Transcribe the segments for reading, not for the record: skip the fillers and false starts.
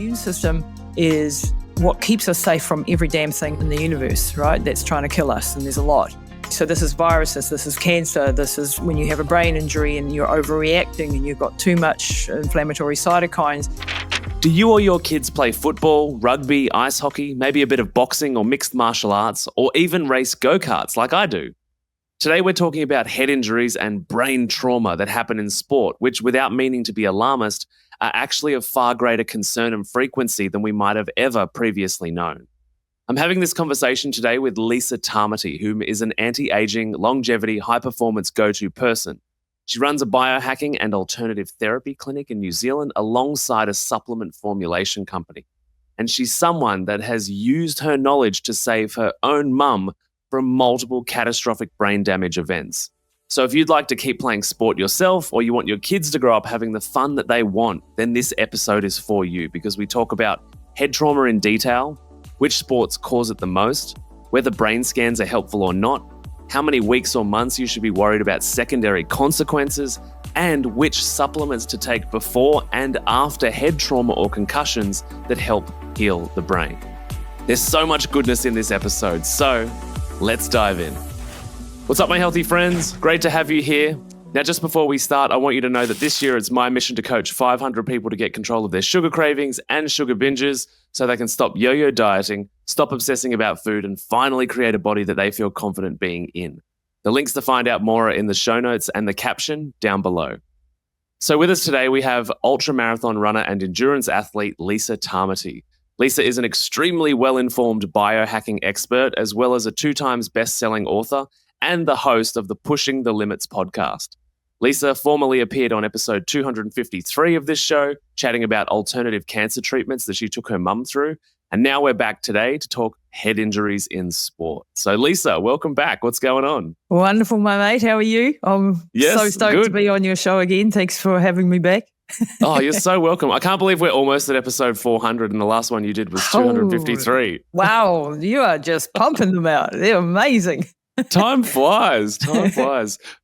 immune system is what keeps us safe from every damn thing in the universe, right? That's trying to kill us, and there's a lot. So this is viruses, this is cancer, this is when you have a brain injury and you're overreacting and you've got too much inflammatory cytokines. Do you or your kids play football, rugby, ice hockey, maybe a bit of boxing or mixed martial arts, or even race go-karts like I do? Today we're talking about head injuries and brain trauma that happen in sport, which, without meaning to be alarmist, are actually of far greater concern and frequency than we might have ever previously known. I'm having this conversation today with Lisa Matty, who is an anti-aging, longevity, high-performance go-to person. She runs a biohacking and alternative therapy clinic in New Zealand alongside a supplement formulation company. And she's someone that has used her knowledge to save her own mum from multiple catastrophic brain damage events. So if you'd like to keep playing sport yourself, or you want your kids to grow up having the fun that they want, then this episode is for you, because we talk about head trauma in detail, which sports cause it the most, whether brain scans are helpful or not, how many weeks or months you should be worried about secondary consequences, and which supplements to take before and after head trauma or concussions that help heal the brain. There's so much goodness in this episode, so let's dive in. What's up, my healthy friends? Great to have you here. Now, just before we start, I want you to know that this year it's my mission to coach 500 people to get control of their sugar cravings and sugar binges so they can stop yo-yo dieting, stop obsessing about food, and finally create a body that they feel confident being in. The links to find out more are in the show notes and the caption down below. So with us today, we have ultramarathon runner and endurance athlete Lisa Matty. Lisa is an extremely well-informed biohacking expert, as well as a 2 times best-selling author and the host of the Pushing the Limits podcast. Lisa formerly appeared on episode 253 of this show, chatting about alternative cancer treatments that she took her mum through. And now we're back today to talk head injuries in sport. So Lisa, welcome back. What's going on? Wonderful, my mate. How are you? I'm so stoked to be on your show again. Thanks for having me back. Oh, you're so welcome. I can't believe we're almost at episode 400 and the last one you did was 253. Wow, you are just pumping them out. They're amazing. Time flies.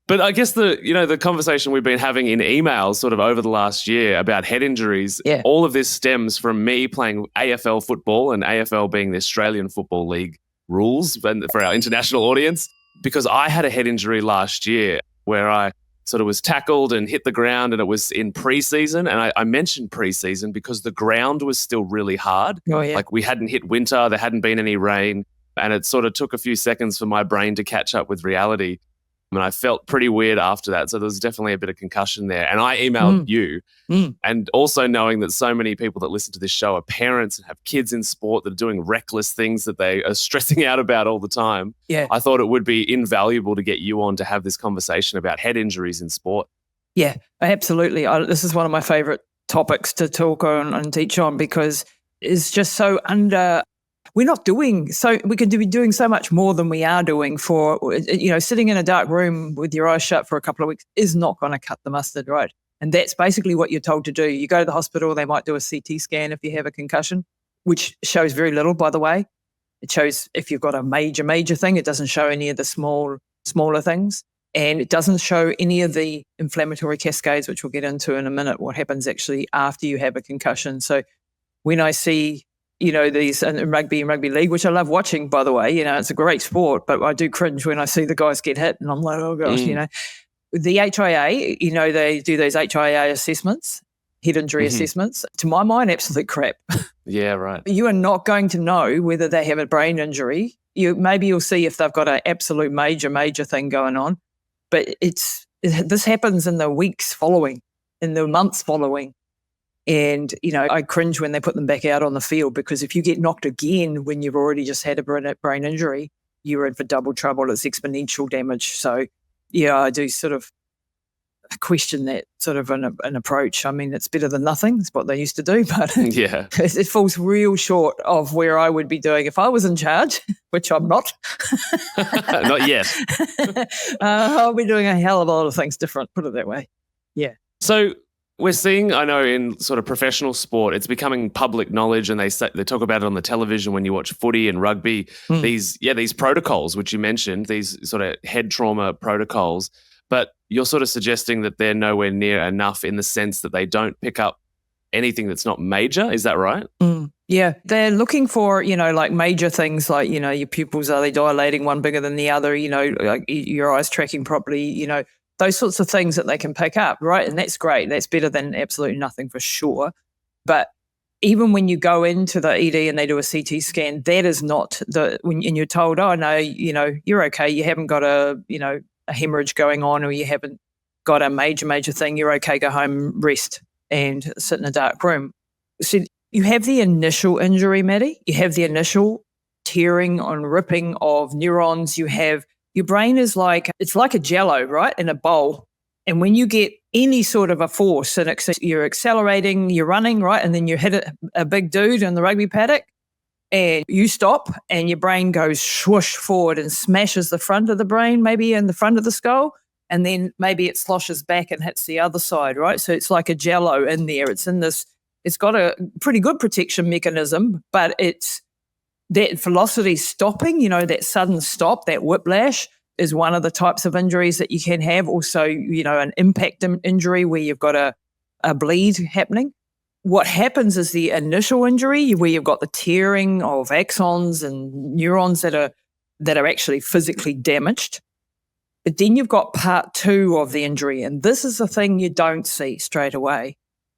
But I guess the conversation we've been having in emails sort of over the last year about head injuries, all of this stems from me playing AFL football, and AFL being the Australian Football League rules for our international audience, because I had a head injury last year where I sort of was tackled and hit the ground, and it was in pre-season. And I mentioned pre-season because the ground was still really hard. Oh, yeah. Like we hadn't hit winter, there hadn't been any rain. And it sort of took a few seconds for my brain to catch up with reality. And I felt pretty weird after that. So there was definitely a bit of concussion there. And I emailed you. And also knowing that so many people that listen to this show are parents and have kids in sport that are doing reckless things that they are stressing out about all the time. Yeah. I thought it would be invaluable to get you on to have this conversation about head injuries in sport. Yeah, absolutely. This is one of my favorite topics to talk on and teach on, because it's just so we're not doing so. We could be doing so much more than we are doing. For sitting in a dark room with your eyes shut for a couple of weeks is not going to cut the mustard, right? And that's basically what you're told to do. You go to the hospital; they might do a CT scan if you have a concussion, which shows very little, by the way. It shows if you've got a major thing. It doesn't show any of the smaller things, and it doesn't show any of the inflammatory cascades, which we'll get into in a minute. What happens actually after you have a concussion? So when I see these in rugby and rugby league, which I love watching, by the way, it's a great sport, but I do cringe when I see the guys get hit and I'm like, oh gosh, The HIA, they do those HIA assessments, head injury assessments. To my mind, absolute crap. Yeah, right. You are not going to know whether they have a brain injury. Maybe you'll see if they've got an absolute major thing going on, but this happens in the weeks following, in the months following. And, I cringe when they put them back out on the field, because if you get knocked again when you've already just had a brain injury, you're in for double trouble. It's exponential damage. So, yeah, I do sort of question that sort of an approach. I mean, it's better than nothing. It's what they used to do, but yeah, it falls real short of where I would be doing if I was in charge, which I'm not. Not yet. I'll be doing a hell of a lot of things different, put it that way. Yeah. So we're seeing, I know in sort of professional sport, it's becoming public knowledge, and they talk about it on the television when you watch footy and rugby, these protocols, which you mentioned, these sort of head trauma protocols, but you're sort of suggesting that they're nowhere near enough in the sense that they don't pick up anything that's not major. Is that right? Yeah, they're looking for, like major things like, your pupils, are they dilating one bigger than the other, like your eyes tracking properly, those sorts of things that they can pick up, right? And that's great. That's better than absolutely nothing for sure. But even when you go into the ED and they do a CT scan, that is not and you're told, oh, no, you're okay. You haven't got a hemorrhage going on, or you haven't got a major thing. You're okay. Go home, rest, and sit in a dark room. So you have the initial injury, Matty. You have the initial tearing and ripping of neurons. You have your brain is it's like a jello, right, in a bowl. And when you get any sort of a force and you're accelerating, you're running, right, and then you hit a big dude in the rugby paddock and you stop and your brain goes swoosh forward and smashes the front of the brain, maybe in the front of the skull, and then maybe it sloshes back and hits the other side, right? So it's like a jello in there. It's got a pretty good protection mechanism, but it's that velocity stopping, that sudden stop, that whiplash is one of the types of injuries that you can have. Also, an impact injury where you've got a bleed happening. What happens is the initial injury where you've got the tearing of axons and neurons that are actually physically damaged. But then you've got part 2 of the injury, and this is the thing you don't see straight away.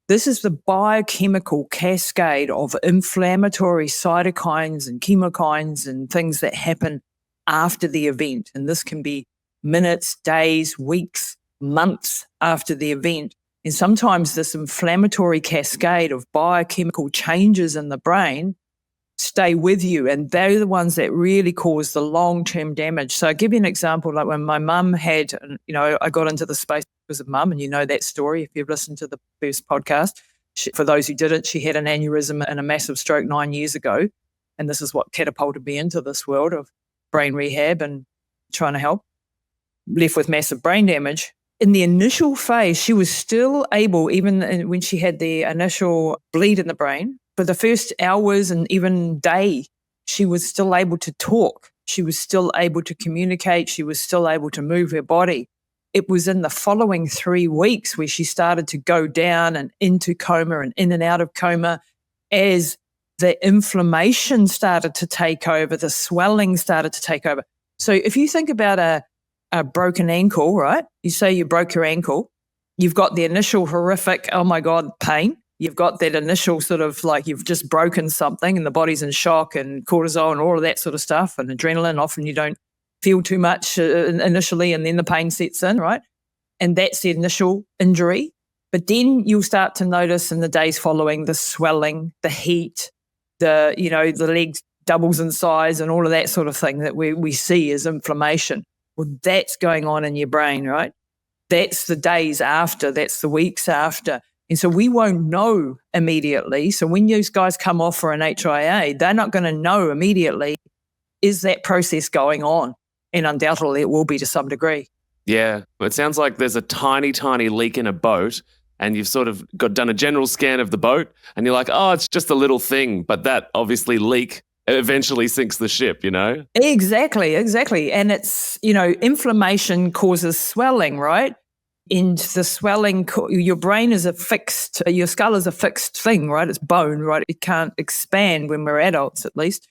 This is the biochemical cascade of inflammatory cytokines and chemokines and things that happen after the event. And this can be minutes, days, weeks, months after the event. And sometimes this inflammatory cascade of biochemical changes in the brain stay with you. And they're the ones that really cause the long-term damage. So I'll give you an example. Like when my mum had, I got into the space because of mum, and you know that story if you've listened to the first podcast. For those who didn't, she had an aneurysm and a massive stroke 9 years ago. And this is what catapulted me into this world of brain rehab and trying to help. Left with massive brain damage. In the initial phase, she was still able, even when she had the initial bleed in the brain, for the first hours and even day, she was still able to talk. She was still able to communicate. She was still able to move her body. It was in the following 3 weeks where she started to go down and into coma and in and out of coma as the inflammation started to take over, the swelling started to take over. So if you think about a broken ankle, right? You say you broke your ankle, you've got the initial horrific, oh my God, pain. You've got that initial sort of like you've just broken something and the body's in shock and cortisol and all of that sort of stuff and adrenaline. Often you don't feel too much initially and then the pain sets in, right? And that's the initial injury. But then you'll start to notice in the days following the swelling, the heat, the leg doubles in size and all of that sort of thing that we see as inflammation. Well, that's going on in your brain, right? That's the days after, that's the weeks after. And so we won't know immediately. So when those guys come off for an HIA, they're not going to know immediately, is that process going on? And undoubtedly it will be to some degree. Yeah. Well, it sounds like there's a tiny, tiny leak in a boat and you've sort of done a general scan of the boat and you're like, oh, it's just a little thing. But that obviously leak eventually sinks the ship, Exactly. And it's, inflammation causes swelling, right? And the swelling, your brain is your skull is a fixed thing, right? It's bone, right? It can't expand when we're adults, at least.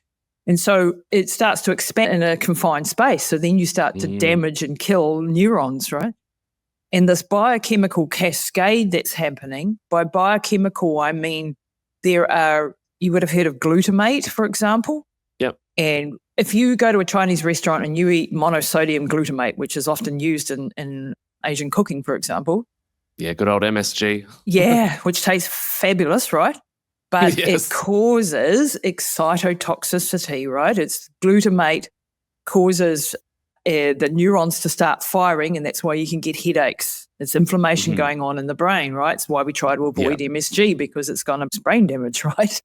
And so it starts to expand in a confined space. So then you start to damage and kill neurons, right? And this biochemical cascade that's happening, by biochemical, I mean you would have heard of glutamate, for example. Yep. And if you go to a Chinese restaurant and you eat monosodium glutamate, which is often used in Asian cooking, for example. Yeah, good old MSG. Yeah, which tastes fabulous, right? But yes. It causes excitotoxicity, right? It's glutamate causes the neurons to start firing, and that's why you can get headaches. It's inflammation going on in the brain, right? It's why we try to avoid MSG because it's going to brain damage, right?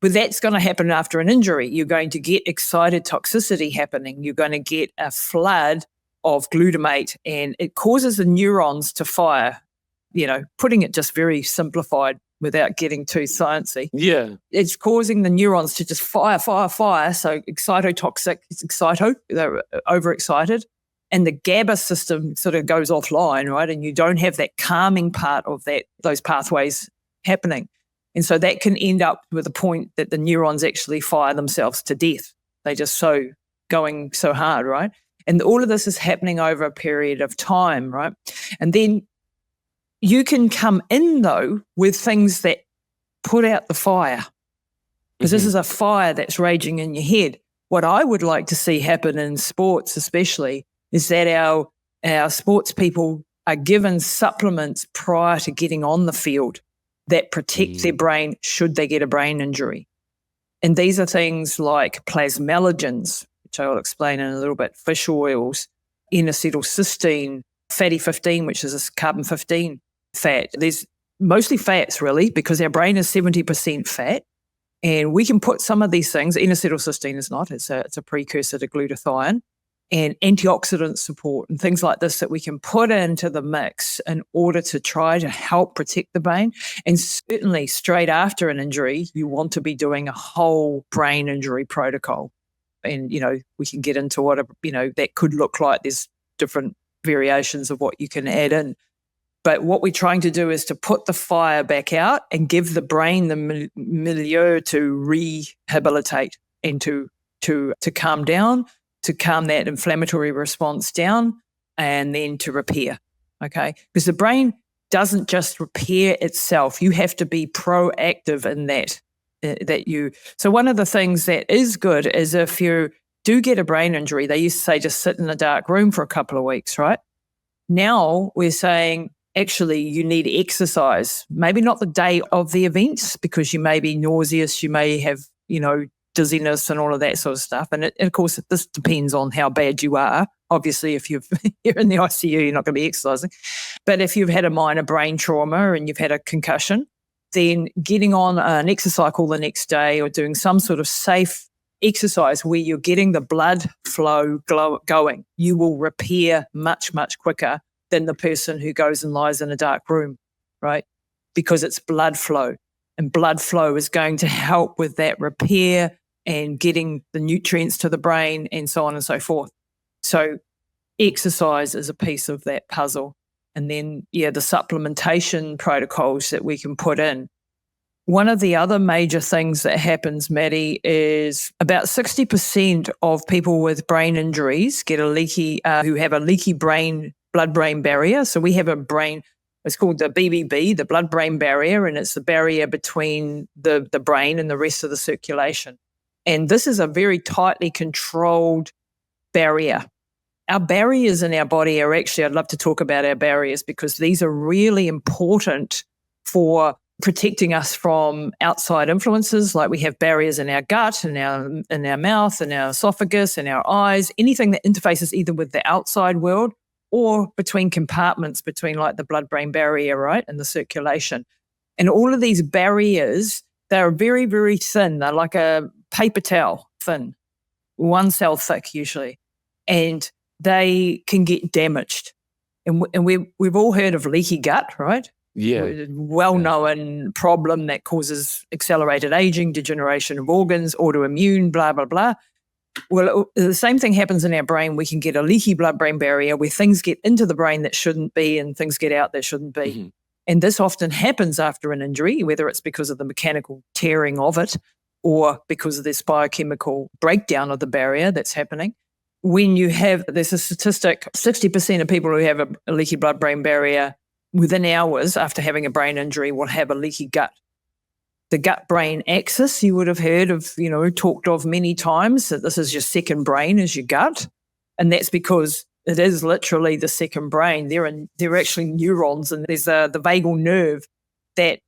But that's going to happen after an injury. You're going to get excited toxicity happening. You're going to get a flood of glutamate, and it causes the neurons to fire, putting it just very simplified without getting too sciencey. Yeah. It's causing the neurons to just fire. So excitotoxic, they're overexcited. And the GABA system sort of goes offline, right? And you don't have that calming part of those pathways happening. And so that can end up with a point that the neurons actually fire themselves to death. They just going so hard, right? And all of this is happening over a period of time, right? And then you can come in, though, with things that put out the fire, because this is a fire that's raging in your head. What I would like to see happen in sports especially is that our sports people are given supplements prior to getting on the field that protect their brain should they get a brain injury. And these are things like plasmalogens, which I will explain in a little bit, fish oils, N-acetylcysteine, fatty 15, which is a carbon 15 fat. There's mostly fats, really, because our brain is 70% fat. And we can put some of these things, N-acetylcysteine is not, it's a precursor to glutathione, and antioxidant support and things like this that we can put into the mix in order to try to help protect the brain. And certainly straight after an injury, you want to be doing a whole brain injury protocol. And, we can get into what, that could look like. There's different variations of what you can add in. But what we're trying to do is to put the fire back out and give the brain the milieu to rehabilitate and to calm down, to calm that inflammatory response down, and then to repair, okay? Because the brain doesn't just repair itself. You have to be proactive in that. So one of the things that is good is if you do get a brain injury, they used to say just sit in a dark room for a couple of weeks, right? Now we're saying, actually, you need exercise. Maybe not the day of the events because you may be nauseous, you may have, dizziness and all of that sort of stuff. And of course, this depends on how bad you are. Obviously, if you're in the ICU, you're not going to be exercising. But if you've had a minor brain trauma and you've had a concussion, then getting on an exercise cycle the next day or doing some sort of safe exercise where you're getting the blood flow going, you will repair much, much quicker than the person who goes and lies in a dark room, right? Because it's blood flow, and blood flow is going to help with that repair and getting the nutrients to the brain and so on and so forth. So exercise is a piece of that puzzle. And then, the supplementation protocols that we can put in. One of the other major things that happens, Matty, is about 60% of people with brain injuries get who have a leaky blood-brain barrier. So we have a brain, it's called the BBB, the blood-brain barrier, and it's the barrier between the brain and the rest of the circulation. And this is a very tightly controlled barrier. Our barriers in our body are actually, I'd love to talk about our barriers because these are really important for protecting us from outside influences. Like we have barriers in our gut, in our mouth, in our esophagus, in our eyes, anything that interfaces either with the outside world or between compartments between like the blood-brain barrier, right, and the circulation. And all of these barriers, they're very, very thin. They're like a paper towel thin, 1 cell thick usually, and they can get damaged. And we've all heard of leaky gut, right? Yeah. Well-known problem that causes accelerated aging, degeneration of organs, autoimmune, blah, blah, blah. Well, the same thing happens in our brain. We can get a leaky blood-brain barrier where things get into the brain that shouldn't be and things get out that shouldn't be. Mm-hmm. And this often happens after an injury, whether it's because of the mechanical tearing of it or because of this biochemical breakdown of the barrier that's happening. There's a statistic, 60% of people who have a leaky blood-brain barrier within hours after having a brain injury will have a leaky gut. The gut-brain axis you would have heard of, talked of many times, that this is your second brain is your gut. And that's because it is literally the second brain. There are actually neurons, and there's the vagal nerve that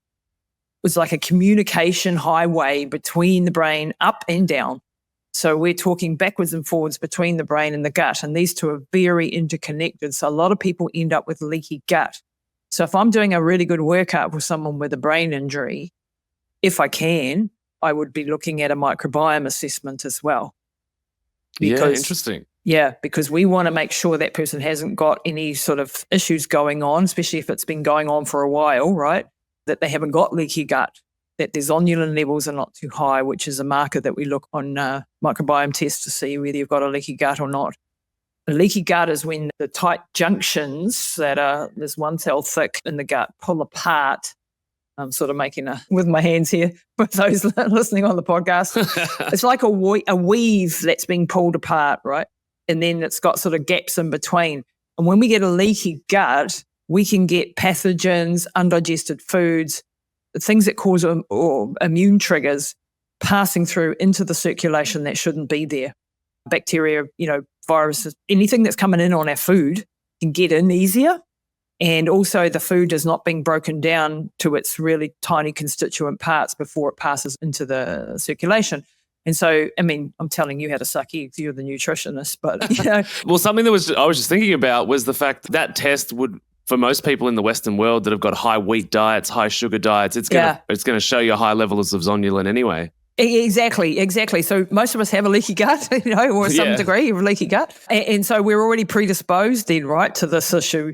was like a communication highway between the brain up and down. So we're talking backwards and forwards between the brain and the gut, and these two are very interconnected. So a lot of people end up with leaky gut. So if I'm doing a really good workup with someone with a brain injury, if I can, I would be looking at a microbiome assessment as well. Interesting. Yeah, because we want to make sure that person hasn't got any sort of issues going on, especially if it's been going on for a while, right? That they haven't got leaky gut, that their zonulin levels are not too high, which is a marker that we look on microbiome tests to see whether you've got a leaky gut or not. A leaky gut is when the tight junctions that are there's 1 cell thick in the gut pull apart I'm sort of making with my hands here for those listening on the podcast. It's like a weave that's being pulled apart, right? And then it's got sort of gaps in between. And when we get a leaky gut, we can get pathogens, undigested foods, things that cause or immune triggers passing through into the circulation that shouldn't be there. Bacteria, viruses, anything that's coming in on our food can get in easier. And also the food is not being broken down to its really tiny constituent parts before it passes into the circulation. And so, I'm telling you how to suck eggs, you're the nutritionist, but, Well, something I was just thinking about was the fact that test would, for most people in the Western world that have got high wheat diets, high sugar diets, it's gonna show you high levels of zonulin anyway. Exactly. So most of us have a leaky gut, or some degree of leaky gut. And so we're already predisposed then, right, to this issue.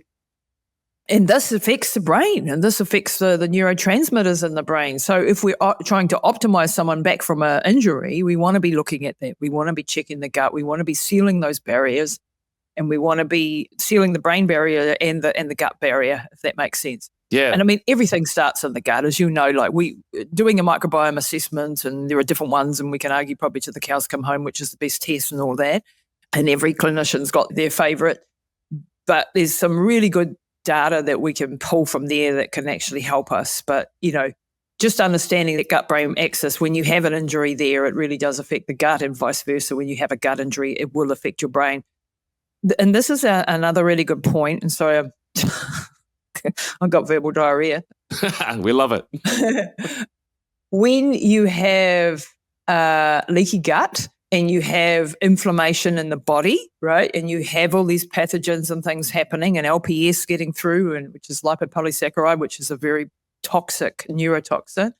And this affects the brain, and this affects the neurotransmitters in the brain. So if we're trying to optimize someone back from an injury, we want to be looking at that. We want to be checking the gut. We want to be sealing those barriers, and we want to be sealing the brain barrier and the gut barrier, if that makes sense. Yeah. And everything starts in the gut, as you know, like we doing a microbiome assessment, and there are different ones, and we can argue probably till the cows come home, which is the best test and all that. And every clinician's got their favorite, but there's some really good data that we can pull from there that can actually help us. But, just understanding that gut-brain axis, when you have an injury there, it really does affect the gut, and vice versa. When you have a gut injury, it will affect your brain. And this is another really good point. And sorry, I've got verbal diarrhea. We love it. When you have leaky gut and you have inflammation in the body, right, and you have all these pathogens and things happening, and LPS getting through, and which is lipopolysaccharide, which is a very toxic neurotoxin,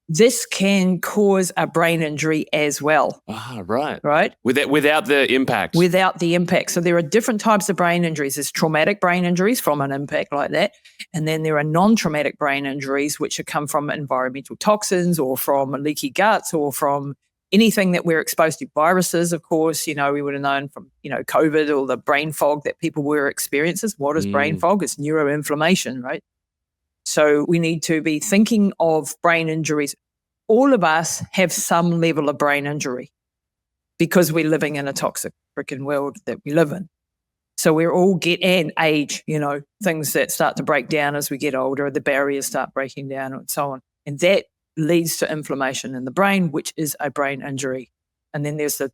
this can cause a brain injury as well. Ah, right. Right? Without the impact. Without the impact. So there are different types of brain injuries. There's traumatic brain injuries from an impact like that. And then there are non-traumatic brain injuries, which come from environmental toxins or from leaky guts or from anything that we're exposed to. Viruses, of course, we would have known from, COVID or the brain fog that people were experiencing. What is brain fog? It's neuroinflammation, right? So we need to be thinking of brain injuries. All of us have some level of brain injury because we're living in a toxic freaking world that we live in. So we're all and age, things that start to break down as we get older, the barriers start breaking down and so on. And that leads to inflammation in the brain, which is a brain injury. And then there's the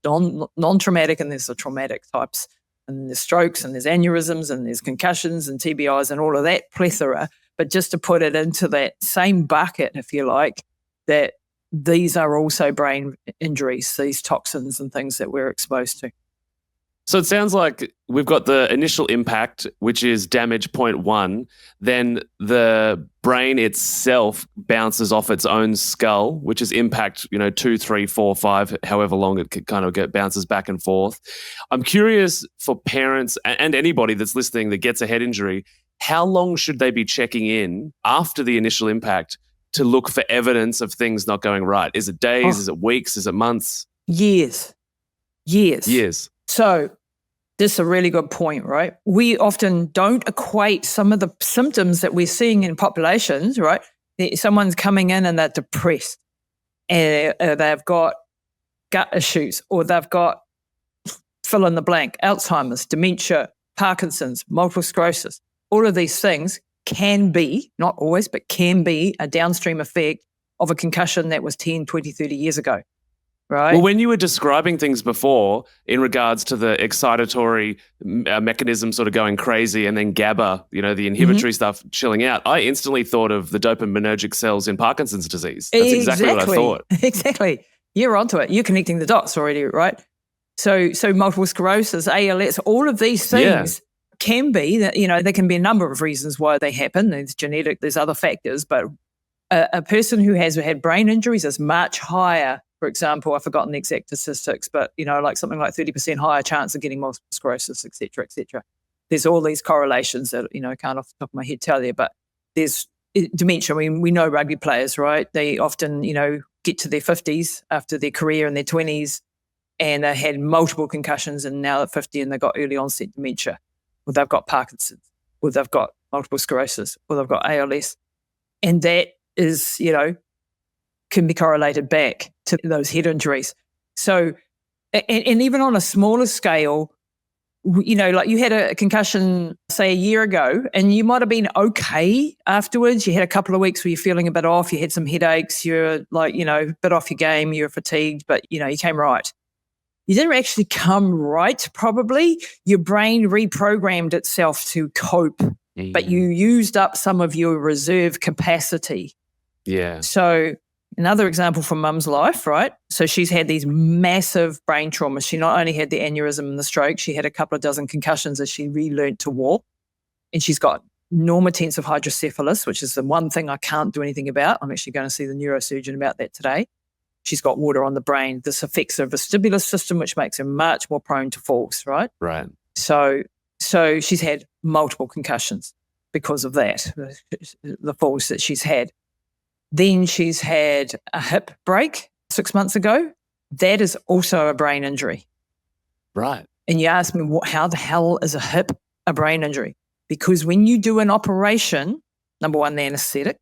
non-traumatic and there's the traumatic types. And then there's strokes and there's aneurysms and there's concussions and TBIs and all of that plethora. But just to put it into that same bucket, if you like, that these are also brain injuries, these toxins and things that we're exposed to. So it sounds like we've got the initial impact, which is damage 0.1. Then the brain itself bounces off its own skull, which is impact, 2, 3, 4, 5, however long it kind of bounces back and forth. I'm curious for parents and anybody that's listening that gets a head injury, how long should they be checking in after the initial impact to look for evidence of things not going right? Is it days? Is it weeks? Is it months? Years. So this is a really good point, right? We often don't equate some of the symptoms that we're seeing in populations, right? Someone's coming in and they're depressed, and they've got gut issues, or they've got fill in the blank, Alzheimer's, dementia, Parkinson's, multiple sclerosis. All of these things can be, not always, but can be a downstream effect of a concussion that was 10, 20, 30 years ago. Right. Well, when you were describing things before in regards to the excitatory mechanism sort of going crazy and then GABA, the inhibitory stuff chilling out, I instantly thought of the dopaminergic cells in Parkinson's disease. That's exactly what I thought. Exactly. You're onto it. You're connecting the dots already, right? So multiple sclerosis, ALS, all of these things can be, that there can be a number of reasons why they happen. There's genetic, there's other factors, but a person who has had brain injuries is much higher. For example, I've forgotten the exact statistics, but, like something like 30% higher chance of getting multiple sclerosis, et cetera, et cetera. There's all these correlations that, I can't off the top of my head tell you, but there's dementia. I mean, we know rugby players, right? They often, get to their 50s after their career in their 20s, and they had multiple concussions, and now at 50 and they've got early onset dementia, or they've got Parkinson's, or they've got multiple sclerosis, or they've got ALS. And that is, can be correlated back to those head injuries. So, and even on a smaller scale, like you had a concussion, say, a year ago, and you might have been okay afterwards. You had a couple of weeks where you're feeling a bit off, you had some headaches, you're like, a bit off your game, you're fatigued, but, you came right. You didn't actually come right, probably. Your brain reprogrammed itself to cope, but you used up some of your reserve capacity. Yeah. So another example from Mum's life, right? So she's had these massive brain traumas. She not only had the aneurysm and the stroke, she had a couple of dozen concussions as she relearned to walk. And she's got normotensive hydrocephalus, which is the one thing I can't do anything about. I'm actually going to see the neurosurgeon about that today. She's got water on the brain. This affects her vestibular system, which makes her much more prone to falls, right? Right. So she's had multiple concussions because of that, the falls that she's had. Then she's had a hip break 6 months ago. That is also a brain injury. Right. And you ask me, how the hell is a hip a brain injury? Because when you do an operation, number one, the anesthetic.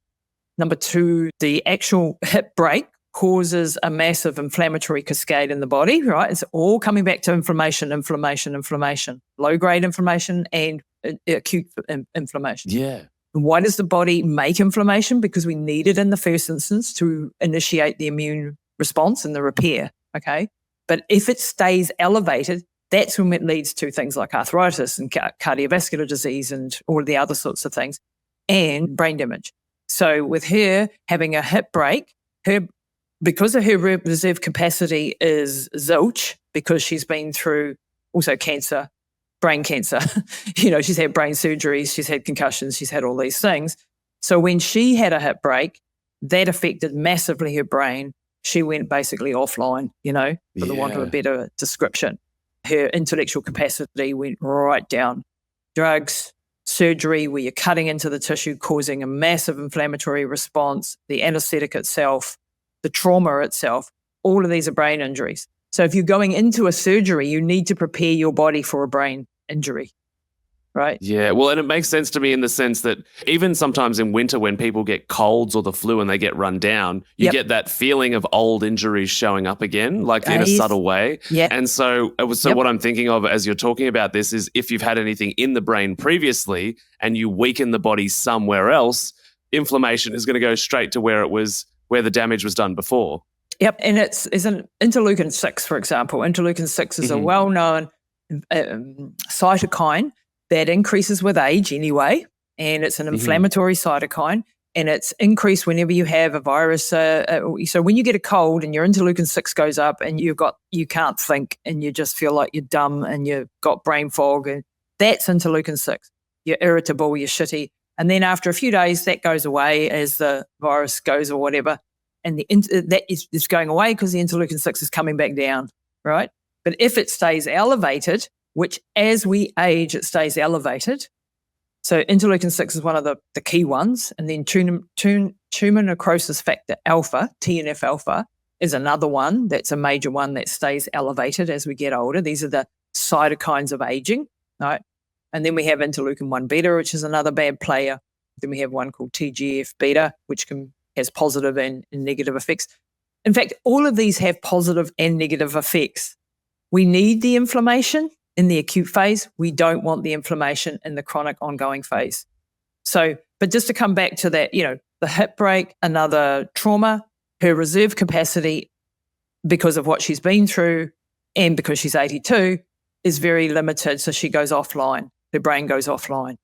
Number two, the actual hip break causes a massive inflammatory cascade in the body, right? It's all coming back to inflammation, low-grade inflammation and acute inflammation. Yeah. And why does the body make inflammation? Because we need it in the first instance to initiate the immune response and the repair, okay? But if it stays elevated, that's when it leads to things like arthritis and cardiovascular disease and all of the other sorts of things and brain damage. So with her having a hip break, because of her reserve capacity is zilch, because she's been through also cancer, brain cancer. She's had brain surgeries, she's had concussions, she's had all these things. So when she had a hip break, that affected massively her brain. She went basically offline, for the want of a better description. Her intellectual capacity went right down. Drugs, surgery, where you're cutting into the tissue, causing a massive inflammatory response, the anesthetic itself, the trauma itself, all of these are brain injuries. So if you're going into a surgery, you need to prepare your body for a brain injury, right? Yeah, well, and it makes sense to me in the sense that even sometimes in winter when people get colds or the flu and they get run down, you get that feeling of old injuries showing up again, like in a subtle way. Yeah. And so what I'm thinking of as you're talking about this is if you've had anything in the brain previously and you weaken the body somewhere else, inflammation is going to go straight to where the damage was done before. Yep, and it's an interleukin-6, for example. Interleukin-6 is a well-known cytokine that increases with age anyway, and it's an inflammatory cytokine, and it's increased whenever you have a virus. So when you get a cold and your interleukin-6 goes up and you can't think and you just feel like you're dumb and you've got brain fog, and that's interleukin-6. You're irritable, you're shitty. And then after a few days, that goes away as the virus goes or whatever. And that is going away because the interleukin-6 is coming back down, right? But if it stays elevated, which as we age, it stays elevated. So interleukin-6 is one of the key ones. And then tumor necrosis factor alpha, TNF alpha, is another one. That's a major one that stays elevated as we get older. These are the cytokines of aging, right? And then we have interleukin-1 beta, which is another bad player. Then we have one called TGF beta, which has positive and negative effects. In fact, all of these have positive and negative effects. We need the inflammation in the acute phase. We don't want the inflammation in the chronic ongoing phase. So, but just to come back to that, the hip break, another trauma, her reserve capacity, because of what she's been through and because she's 82, is very limited. So she goes offline. Her brain goes offline.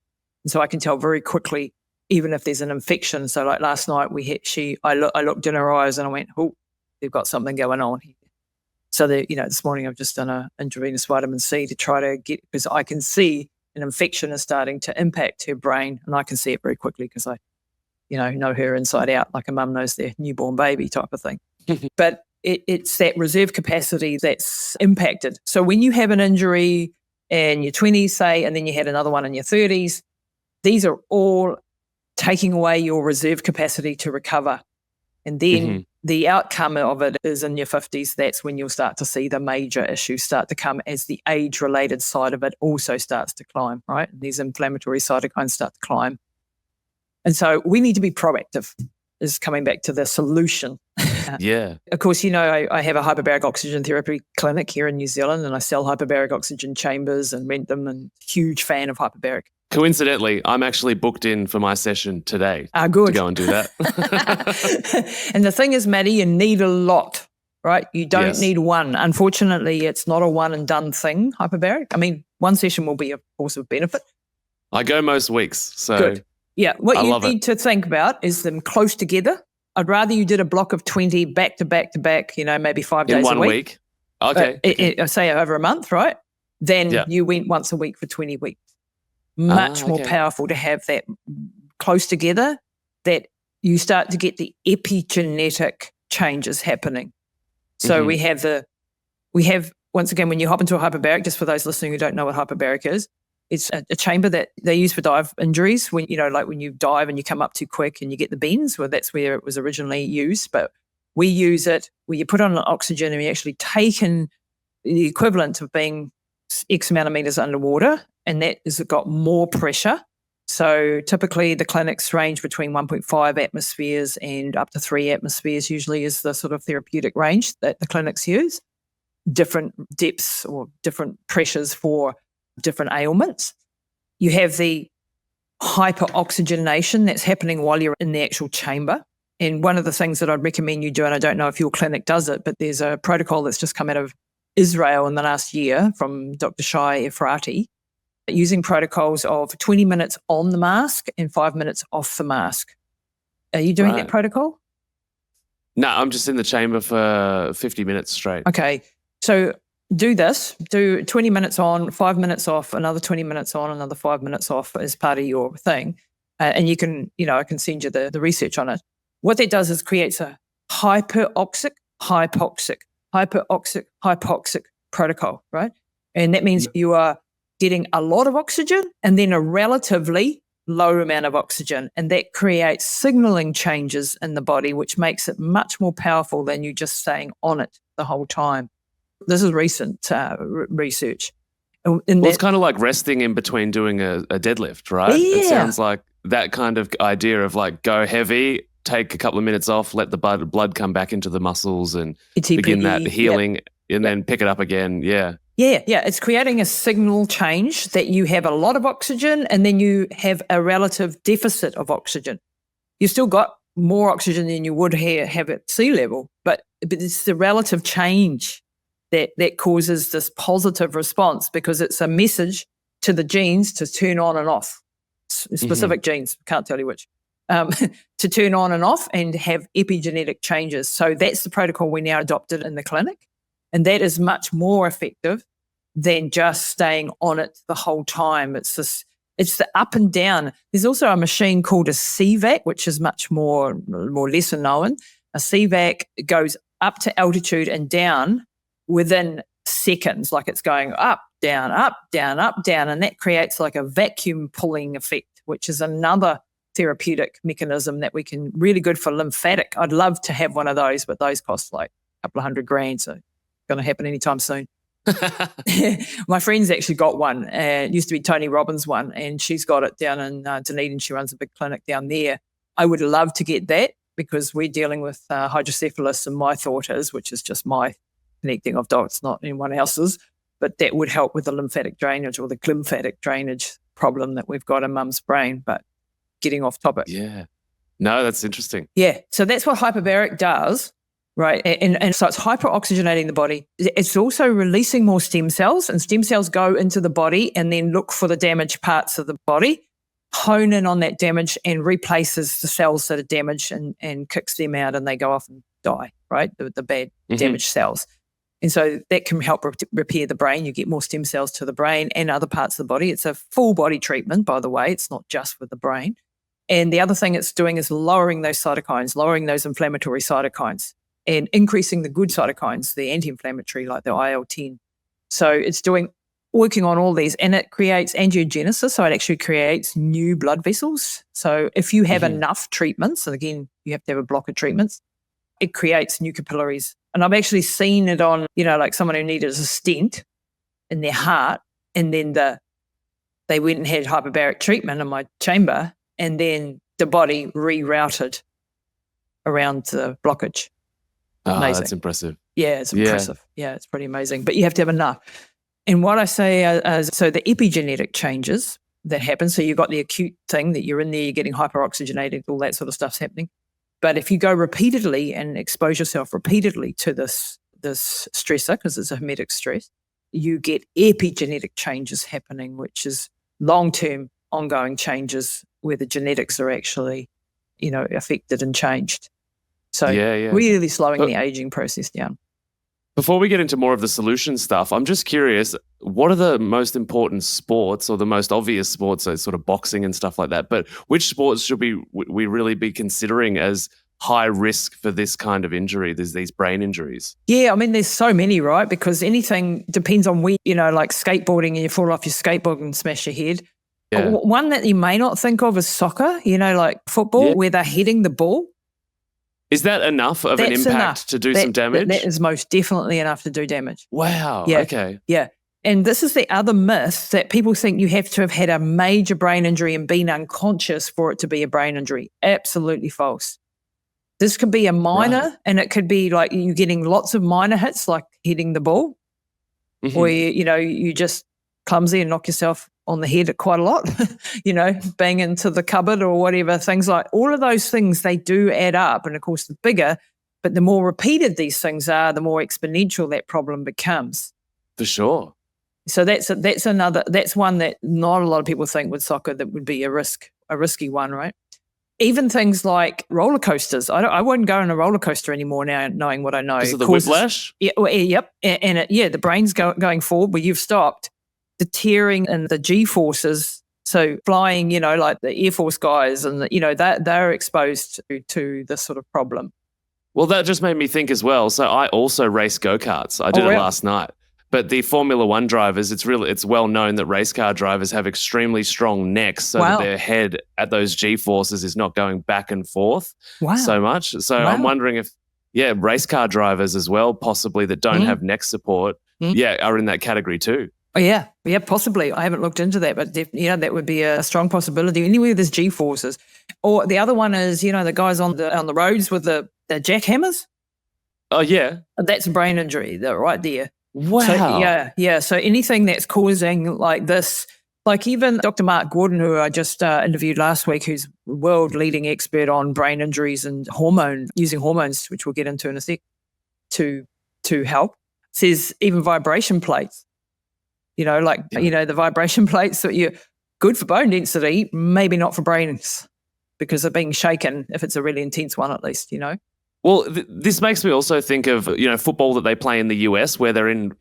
And so I can tell very quickly, even if there's an infection. So like last night, I looked in her eyes and I went, oh, they've got something going on here. So this morning I've just done an intravenous vitamin C to try to get, because I can see an infection is starting to impact her brain, and I can see it very quickly because I, know her inside out like a mum knows their newborn baby type of thing. But it's that reserve capacity that's impacted. So when you have an injury in your 20s, say, and then you had another one in your 30s, these are all taking away your reserve capacity to recover. And then the outcome of it is in your 50s. That's when you'll start to see the major issues start to come as the age-related side of it also starts to climb, right? These inflammatory cytokines start to climb. And so we need to be proactive. is coming back to the solution. Yeah. Of course, I have a hyperbaric oxygen therapy clinic here in New Zealand, and I sell hyperbaric oxygen chambers and rent them, and huge fan of hyperbaric. Coincidentally, I'm actually booked in for my session today Good. to go and do that. And the thing is, Matty, you need a lot, right? You don't need one. Unfortunately, it's not a one and done thing, hyperbaric. I mean, one session will be, of course, of benefit. I go most weeks, so good. Yeah, what you need to think about is them close together. I'd rather you did a block of 20 back to back to back, maybe 5 days in one a week. week. Okay. Say over a month, right? Then you went once a week for 20 weeks. Much more powerful to have that close together, that you start to get the epigenetic changes happening. So we have once again, when you hop into a hyperbaric, just for those listening who don't know what hyperbaric is, it's a chamber that they use for dive injuries. When like when you dive and you come up too quick and you get the bends, well, that's where it was originally used. But we use it where you put on an oxygen and we actually take in the equivalent of being X amount of meters underwater, and that has got more pressure. So typically the clinics range between 1.5 atmospheres and up to 3 atmospheres usually is the sort of therapeutic range that the clinics use. Different depths or different pressures for different ailments. You have the hyperoxygenation that's happening while you're in the actual chamber. And one of the things that I'd recommend you do, and I don't know if your clinic does it, but there's a protocol that's just come out of Israel in the last year from Dr. Shai Efrati, using protocols of 20 minutes on the mask and 5 minutes off the mask. Are you doing that protocol? No, I'm just in the chamber for 50 minutes straight. Okay. So do 20 minutes on, 5 minutes off, another 20 minutes on, another 5 minutes off as part of your thing. And you can, I can send you the research on it. What that does is creates a hypoxic protocol, right? And that means you are getting a lot of oxygen and then a relatively low amount of oxygen. And that creates signaling changes in the body, which makes it much more powerful than you just staying on it the whole time. This is recent research. It's kind of like resting in between doing a deadlift, right? Yeah. It sounds like that kind of idea of like go heavy, take a couple of minutes off, let the blood come back into the muscles and begin that healing and then pick it up again. Yeah. Yeah. It's creating a signal change that you have a lot of oxygen and then you have a relative deficit of oxygen. You've still got more oxygen than you would have at sea level, but it's the relative change that causes this positive response, because it's a message to the genes to turn on and off, specific genes, can't tell you which, to turn on and off and have epigenetic changes. So that's the protocol we now adopted in the clinic. And that is much more effective than just staying on it the whole time. It's the up and down. There's also a machine called a CVAC, which is much more lesser known. A CVAC goes up to altitude and down within seconds, like it's going up, down, up, down, up, down. And that creates like a vacuum pulling effect, which is another therapeutic mechanism that we can really good for lymphatic. I'd love to have one of those, but those cost like a couple of $100,000. So going to happen anytime soon. My friend's actually got one. It used to be Tony Robbins' one, and she's got it down in Dunedin. She runs a big clinic down there. I would love to get that because we're dealing with hydrocephalus, and my thought is, which is just my connecting of dots, not anyone else's, but that would help with the lymphatic drainage or the glymphatic drainage problem that we've got in mum's brain. But getting off topic. Yeah. No, that's interesting. Yeah. So that's what hyperbaric does. Right. And so it's hyperoxygenating the body. It's also releasing more stem cells, and stem cells go into the body and then look for the damaged parts of the body, hone in on that damage and replaces the cells that are damaged and kicks them out, and they go off and die, right? The bad damaged cells. And so that can help repair the brain. You get more stem cells to the brain and other parts of the body. It's a full body treatment, by the way. It's not just with the brain. And the other thing it's doing is lowering those cytokines, lowering those inflammatory cytokines, and increasing the good cytokines, the anti-inflammatory, like the IL-10. So it's working on all these, and it creates angiogenesis, so it actually creates new blood vessels. So if you have enough treatments, and again, you have to have a block of treatments, it creates new capillaries. And I've actually seen it on, like someone who needed a stent in their heart, and then they went and had hyperbaric treatment in my chamber, and then the body rerouted around the blockage. Amazing. That's impressive. Yeah, it's impressive. Yeah, it's pretty amazing. But you have to have enough. And what I say so the epigenetic changes that happen, so you've got the acute thing that you're in there, you're getting hyperoxygenated, all that sort of stuff's happening. But if you go repeatedly and expose yourself repeatedly to this stressor, because it's a hermetic stress, you get epigenetic changes happening, which is long-term ongoing changes where the genetics are actually, affected and changed. So really slowing the aging process down. Before we get into more of the solution stuff, I'm just curious, what are the most important sports or the most obvious sports, so sort of boxing and stuff like that, but which sports should we really be considering as high risk for this kind of injury, these brain injuries? Yeah, I mean, there's so many, right? Because anything depends on where, like skateboarding and you fall off your skateboard and smash your head. Yeah. One that you may not think of is soccer, like football, where they're hitting the ball. Is that enough of an impact to do some damage? That is most definitely enough to do damage. Wow. Yeah. Okay. Yeah. And this is the other myth that people think you have to have had a major brain injury and been unconscious for it to be a brain injury. Absolutely false. This could be a minor, and it could be like you getting lots of minor hits, like hitting the ball, or you just clumsy and knock yourself on the head quite a lot, bang into the cupboard or whatever, things like all of those things, they do add up. And of course, the bigger, but the more repeated these things are, the more exponential that problem becomes. For sure. So that's one that not a lot of people think with soccer that would be a risky one, right? Even things like roller coasters. I wouldn't go on a roller coaster anymore now, knowing what I know. Because of the whiplash? Yeah, yep. And the brain's going forward where you've stopped. The tearing and the G-forces, so flying, like the Air Force guys and, they're exposed to this sort of problem. Well, that just made me think as well. So I also race go-karts. I did it last night. But the Formula One drivers, it's well known that race car drivers have extremely strong necks so that their head at those G-forces is not going back and forth so much. So I'm wondering if, race car drivers as well, possibly that don't have neck support, are in that category too. Oh, yeah, possibly. I haven't looked into that, but that would be a strong possibility. Anywhere there's G-forces. Or the other one is, the guys on the roads with the jackhammers. Oh, yeah. That's a brain injury right there. Wow. So, so anything that's causing like this, like even Dr. Mark Gordon, who I just interviewed last week, who's world-leading expert on brain injuries and using hormones, which we'll get into in a sec, to help, says even vibration plates. The vibration plates that you're good for bone density, maybe not for brains because they're being shaken if it's a really intense one at least, Well, this makes me also think of, football that they play in the US where they're in,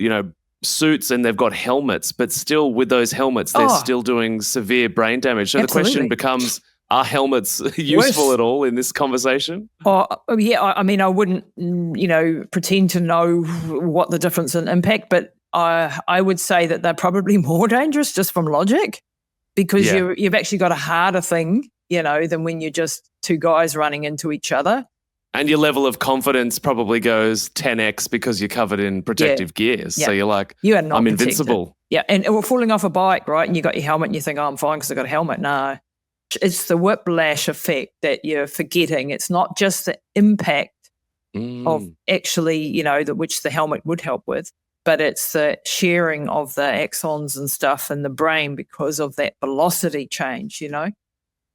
suits and they've got helmets, but still with those helmets, they're still doing severe brain damage. So the question becomes, are helmets useful at all in this conversation? Oh, yeah. I mean, I wouldn't, pretend to know what the difference in impact, but I would say that they're probably more dangerous just from logic because you've actually got a harder thing, than when you're just two guys running into each other. And your level of confidence probably goes 10x because you're covered in protective gears. Yeah. So you're like, I'm invincible. Yeah, and we're falling off a bike, right? And you got your helmet and you think, I'm fine because I got a helmet. No, it's the whiplash effect that you're forgetting. It's not just the impact of actually, which the helmet would help with, but it's the sharing of the axons and stuff in the brain because of that velocity change,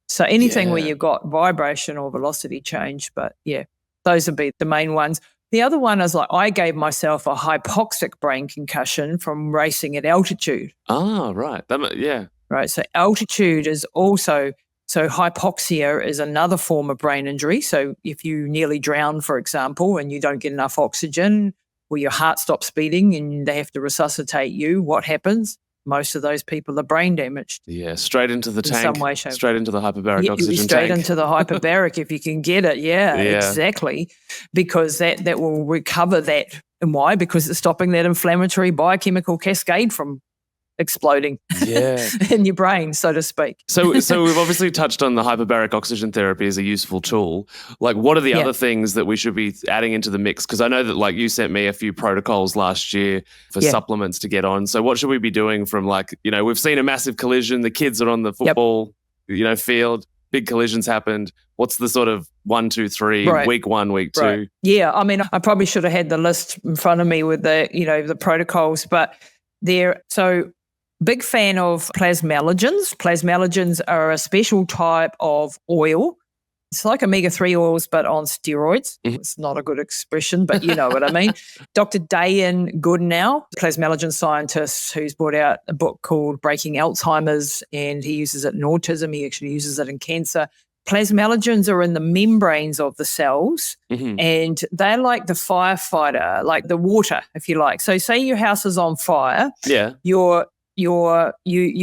So anything where you've got vibration or velocity change, but those would be the main ones. The other one is like I gave myself a hypoxic brain concussion from racing at altitude. Ah, right. Right. So altitude is also, so hypoxia is another form of brain injury. So if you nearly drown, for example, and you don't get enough oxygen or your heart stops beating and they have to resuscitate you, what happens? Most of those people are brain damaged. Yeah, straight into the tank. Some way, shape. Straight into the hyperbaric oxygen tank. Straight into the hyperbaric if you can get it. Yeah, exactly. Because that will recover that. And why? Because it's stopping that inflammatory biochemical cascade from exploding in your brain, so to speak. So we've obviously touched on the hyperbaric oxygen therapy as a useful tool. Like, what are the other things that we should be adding into the mix? Because I know that, like, you sent me a few protocols last year for supplements to get on. So what should we be doing from, like, we've seen a massive collision. The kids are on the football, field. big collisions happened. What's the sort of 1, 2, 3, Right. week 1, week 2? Right. Yeah, I mean, I probably should have had the list in front of me with the protocols, but so big fan of plasmalogens. Plasmalogens are a special type of oil. It's like omega-3 oils, but on steroids. Mhm. It's not a good expression, but you know what I mean. Dr. Dayan Goodenow, plasmalogen scientist, who's brought out a book called Breaking Alzheimer's, and he uses it in autism. He actually uses it in cancer. Plasmalogens are in the membranes of the cells, and they're like the firefighter, like the water, if you like. So say your house is on fire. Yeah. You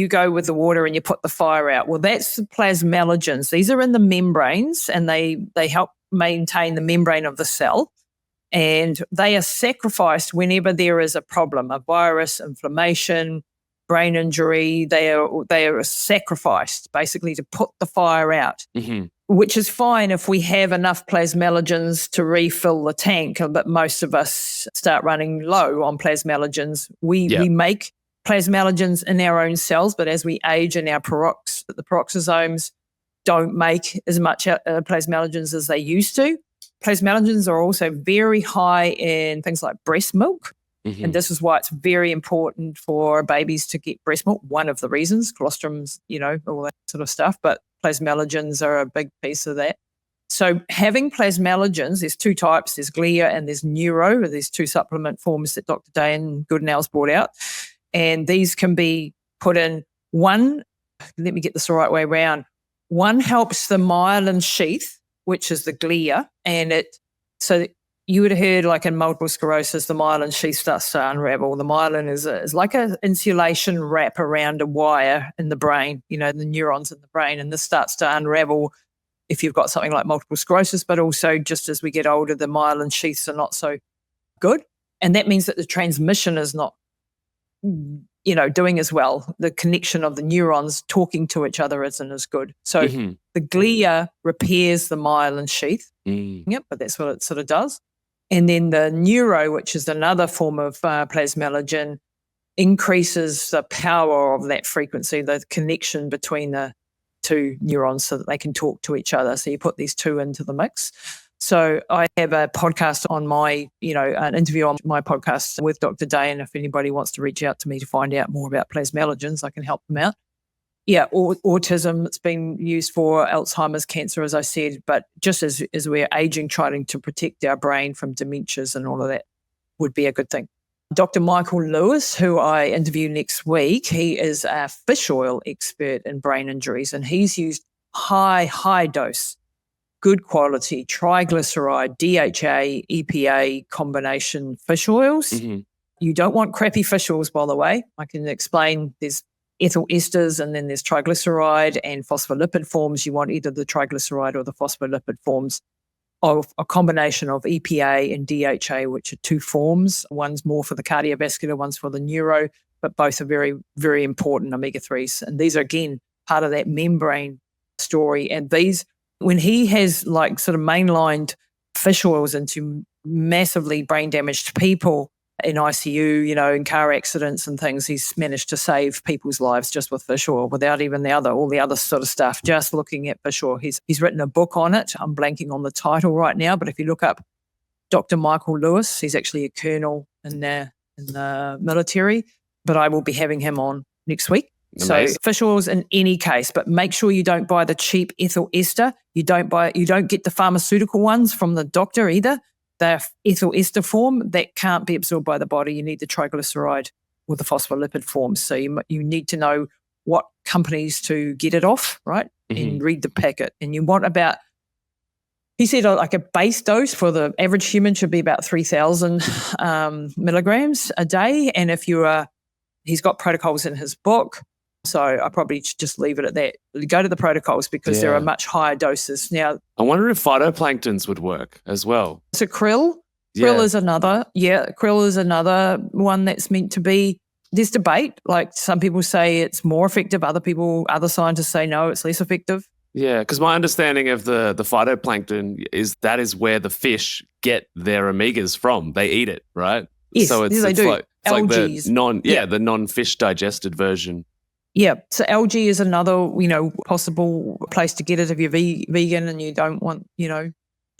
go with the water and you put the fire out. Well, that's the plasmalogens. These are in the membranes, and they help maintain the membrane of the cell. And they are sacrificed whenever there is a problem, a virus, inflammation, brain injury. They are sacrificed basically to put the fire out, which is fine if we have enough plasmalogens to refill the tank. But most of us start running low on plasmalogens. We make plasmalogens in our own cells, but as we age and the peroxisomes don't make as much plasmalogens as they used to. Plasmalogens are also very high in things like breast milk. And this is why it's very important for babies to get breast milk. One of the reasons, colostrums, all that sort of stuff, but plasmalogens are a big piece of that. So having plasmalogens, there's two types, there's Glia and there's Neuro. There's two supplement forms that Dr. Dayan Goodenow's brought out. And these can be put in one, let me get this the right way around. One helps the myelin sheath, which is the glia, and so you would have heard like in multiple sclerosis, the myelin sheath starts to unravel. The myelin is like an insulation wrap around a wire in the brain, the neurons in the brain, and this starts to unravel if you've got something like multiple sclerosis, but also just as we get older, the myelin sheaths are not so good. And that means that the transmission is not doing as well. The connection of the neurons talking to each other isn't as good. So the glia repairs the myelin sheath. Yep, but that's what it sort of does. And then the neuro, which is another form of plasmalogen, increases the power of that frequency, the connection between the two neurons so that they can talk to each other. So you put these two into the mix. So I have a podcast on an interview on my podcast with Dr. Dayan. If anybody wants to reach out to me to find out more about plasmalogens, I can help them out. Yeah, autism, it's been used for Alzheimer's, cancer, as I said, but just as we're aging, trying to protect our brain from dementias and all of that would be a good thing. Dr. Michael Lewis, who I interview next week, he is a fish oil expert in brain injuries, and he's used high dose, good quality triglyceride, DHA, EPA combination fish oils. You don't want crappy fish oils, by the way. I can explain. There's ethyl esters, and then there's triglyceride and phospholipid forms. You want either the triglyceride or the phospholipid forms of a combination of EPA and DHA, which are two forms. One's more for the cardiovascular, one's for the neuro, but both are very, very important omega-3s. And these are, again, part of that membrane story. And these, when he has like sort of mainlined fish oils into massively brain damaged people in ICU, in car accidents and things, he's managed to save people's lives just with fish oil without even all the other sort of stuff, just looking at fish oil. He's written a book on it. I'm blanking on the title right now, but if you look up Dr. Michael Lewis, he's actually a colonel in the military, but I will be having him on next week. Amazing. So fish oils in any case, but make sure you don't buy the cheap ethyl ester. You don't get the pharmaceutical ones from the doctor either. The ethyl ester form, that can't be absorbed by the body. You need the triglyceride or the phospholipid forms. So you need to know what companies to get it off, right? And read the packet. And you want he said like a base dose for the average human should be about 3,000 milligrams a day. And if he's got protocols in his book. So I probably should just leave it at that. Go to the protocols because there are much higher doses. Now, I wonder if phytoplanktons would work as well. So krill is another. Yeah, krill is another one that's meant to be. There's debate. Like some people say it's more effective. Other scientists say no, it's less effective. Yeah, because my understanding of the phytoplankton is that is where the fish get their omegas from. They eat it, right? Yes, so it's they do. Like, it's Algaes. like the non-fish digested version. Yeah. So algae is another, possible place to get it if you're vegan and you don't want,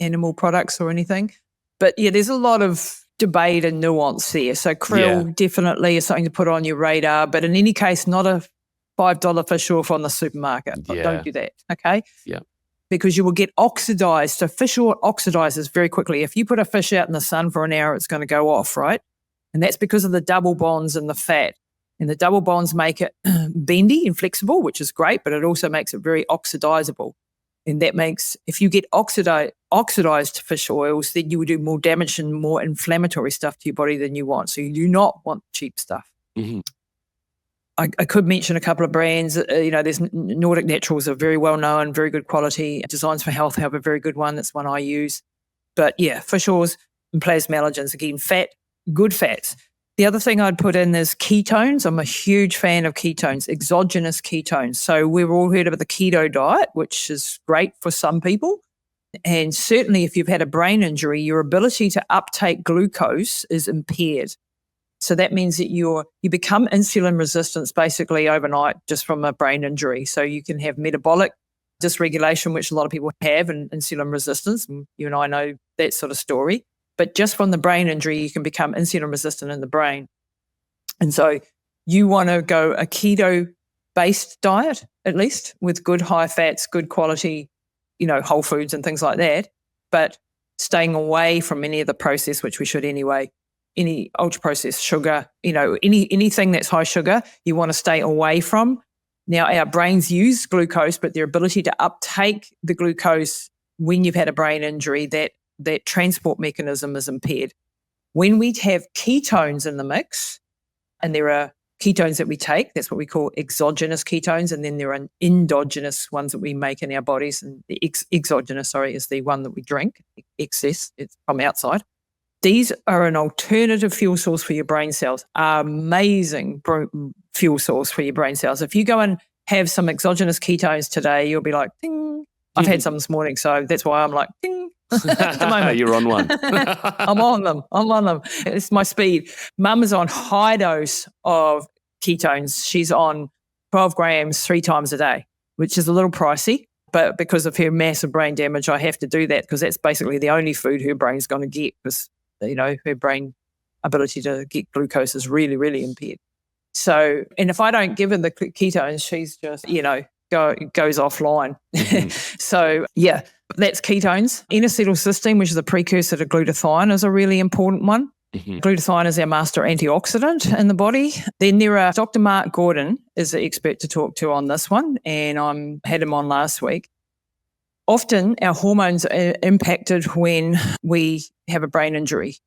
animal products or anything. But yeah, there's a lot of debate and nuance there. So krill definitely is something to put on your radar. But in any case, not a $5 fish oil from the supermarket. Yeah. Don't do that. Okay. Yeah. Because you will get oxidized. So fish oil oxidizes very quickly. If you put a fish out in the sun for an hour, it's going to go off, right? And that's because of the double bonds in the fat. And the double bonds make it bendy and flexible, which is great, but it also makes it very oxidizable. And that makes, if you get oxidized fish oils, then you will do more damage and more inflammatory stuff to your body than you want. So you do not want cheap stuff. Mm-hmm. I could mention a couple of brands. There's Nordic Naturals are very well known, very good quality. Designs for Health have a very good one. That's one I use. But yeah, fish oils and plasmalogens, again, good fats. The other thing I'd put in is ketones. I'm a huge fan of ketones, exogenous ketones. So we've all heard about the keto diet, which is great for some people. And certainly if you've had a brain injury, your ability to uptake glucose is impaired. So that means that you become insulin resistant basically overnight just from a brain injury. So you can have metabolic dysregulation, which a lot of people have, and insulin resistance. And you and I know that sort of story. But just from the brain injury, you can become insulin resistant in the brain. And so you want to go a keto-based diet, at least, with good high fats, good quality, whole foods and things like that, but staying away from any of the processed, which we should anyway, any ultra-processed sugar, anything that's high sugar, you want to stay away from. Now, our brains use glucose, but their ability to uptake the glucose when you've had a brain injury, that transport mechanism is impaired. When we have ketones in the mix, and there are ketones that we take, that's what we call exogenous ketones, and then there are endogenous ones that we make in our bodies, and the exogenous, is the one that we drink, excess, it's from outside. These are an alternative fuel source for your brain cells, amazing fuel source for your brain cells. If you go and have some exogenous ketones today, you'll be like, ding. I've had some this morning, so that's why I'm like, ding. At the moment. You're on one. I'm on them. It's my speed. Mum is on high dose of ketones. She's on 12 grams 3 times a day, which is a little pricey. But because of her massive brain damage, I have to do that because that's basically the only food her brain's going to get because, her brain ability to get glucose is really, really impaired. So, and if I don't give her the ketones, she's just, goes offline. Mm-hmm. So, yeah. That's ketones. N-acetylcysteine, which is a precursor to glutathione, is a really important one. Mm-hmm. Glutathione is our master antioxidant in the body. Then there are Dr. Mark Gordon is the expert to talk to on this one, and I had him on last week. Often our hormones are impacted when we have a brain injury.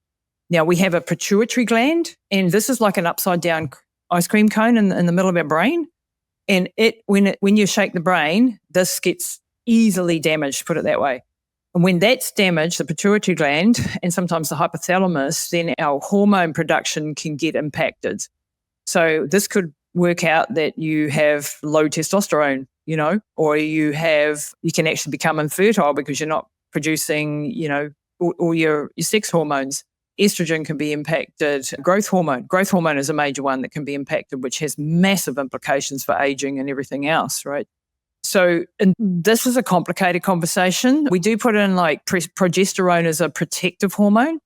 Now, we have a pituitary gland, and this is like an upside-down ice cream cone in the middle of our brain. And when you shake the brain, this gets easily damaged, put it that way. And when that's damaged, the pituitary gland and sometimes the hypothalamus, then our hormone production can get impacted. So this could work out that you have low testosterone, or you can actually become infertile because you're not producing, all your sex hormones. Estrogen can be impacted. Growth hormone is a major one that can be impacted, which has massive implications for aging and everything else, right? So and this is a complicated conversation. We do put in like progesterone as a protective hormone.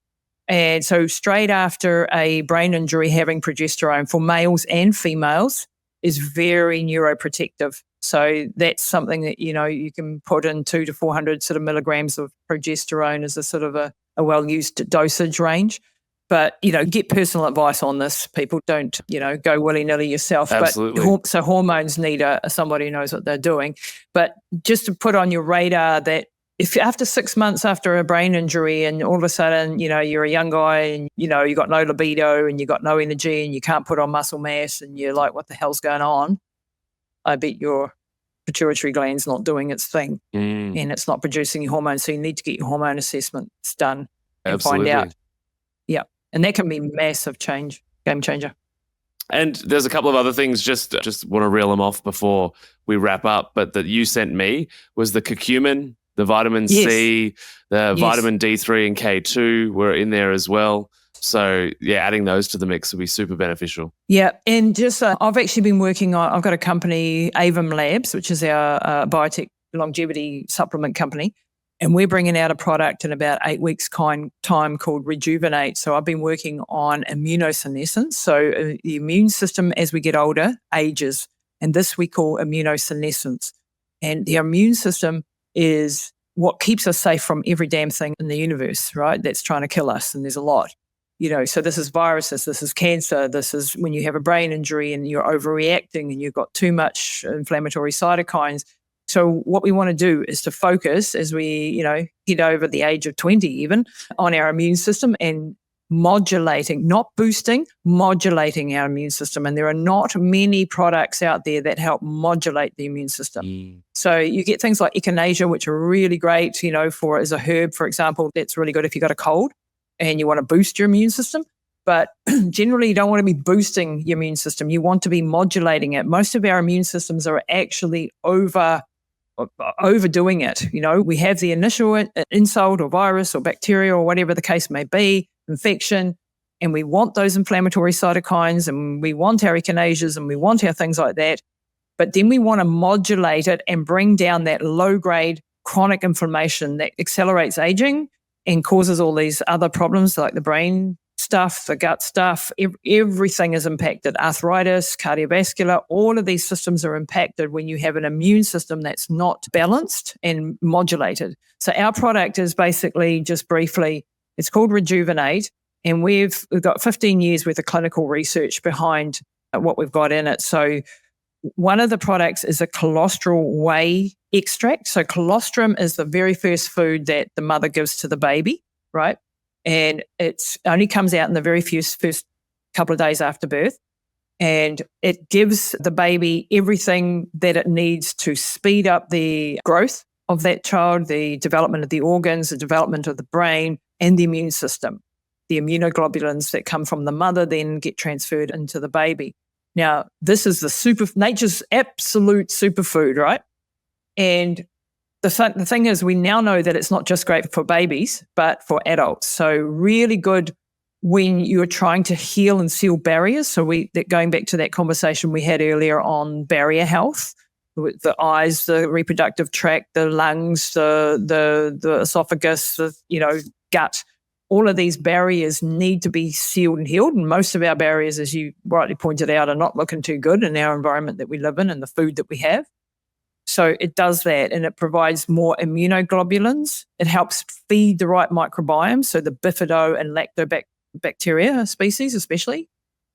And so straight after a brain injury, having progesterone for males and females is very neuroprotective. So that's something that, you can put in 200 to 400 sort of milligrams of progesterone as a sort of a well-used dosage range. But, get personal advice on this. People don't, go willy-nilly yourself. Absolutely. But so hormones need somebody who knows what they're doing. But just to put on your radar that if after 6 months after a brain injury and all of a sudden, you're a young guy and, you got no libido and you got no energy and you can't put on muscle mass and you're like, what the hell's going on? I bet your pituitary gland's not doing its thing and it's not producing your hormones. So you need to get your hormone assessments done and Absolutely. find out. Yeah. And that can be massive change, game changer. And there's a couple of other things, just want to reel them off before we wrap up, but that you sent me was the curcumin, the vitamin C, the vitamin D3 and K2 were in there as well. So, yeah, adding those to the mix would be super beneficial. Yeah, and just I've actually been working on, I've got a company, Avum Labs, which is our biotech longevity supplement company, and we're bringing out a product in about 8 weeks' time called Rejuvenate. So I've been working on immunosenescence. So the immune system as we get older ages, and this we call immunosenescence. And the immune system is what keeps us safe from every damn thing in the universe, right? That's trying to kill us, and there's a lot. So this is viruses, this is cancer, this is when you have a brain injury and you're overreacting and you've got too much inflammatory cytokines. So what we want to do is to focus as we, get over the age of 20 even, on our immune system and modulating, not boosting, modulating our immune system. And there are not many products out there that help modulate the immune system. So you get things like echinacea, which are really great, for as a herb, for example. That's really good if you've got a cold and you want to boost your immune system. But generally, you don't want to be boosting your immune system. You want to be modulating it. Most of our immune systems are actually overdoing it. We have the initial insult or virus or bacteria or whatever the case may be, infection, and we want those inflammatory cytokines and we want our echinaceas and we want our things like that. But then we want to modulate it and bring down that low-grade chronic inflammation that accelerates aging and causes all these other problems like the brain stuff, the gut stuff. Everything is impacted. Arthritis, cardiovascular, all of these systems are impacted when you have an immune system that's not balanced and modulated. So our product is basically, just briefly, it's called Rejuvenate, and we've got 15 years worth of clinical research behind what we've got in it. So one of the products is a colostrum whey extract. So colostrum is the very first food that the mother gives to the baby, right? And it only comes out in the very first couple of days after birth. And it gives the baby everything that it needs to speed up the growth of that child, the development of the organs, the development of the brain, and the immune system. The immunoglobulins that come from the mother then get transferred into the baby. Now, this is nature's absolute superfood, right? And the thing is, we now know that it's not just great for babies, but for adults. So really good when you're trying to heal and seal barriers. So going back to that conversation we had earlier on barrier health, with the eyes, the reproductive tract, the lungs, the esophagus, the gut. All of these barriers need to be sealed and healed. And most of our barriers, as you rightly pointed out, are not looking too good in our environment that we live in and the food that we have. So it does that, and it provides more immunoglobulins. It helps feed the right microbiome, so the bifido and lactobacteria species especially,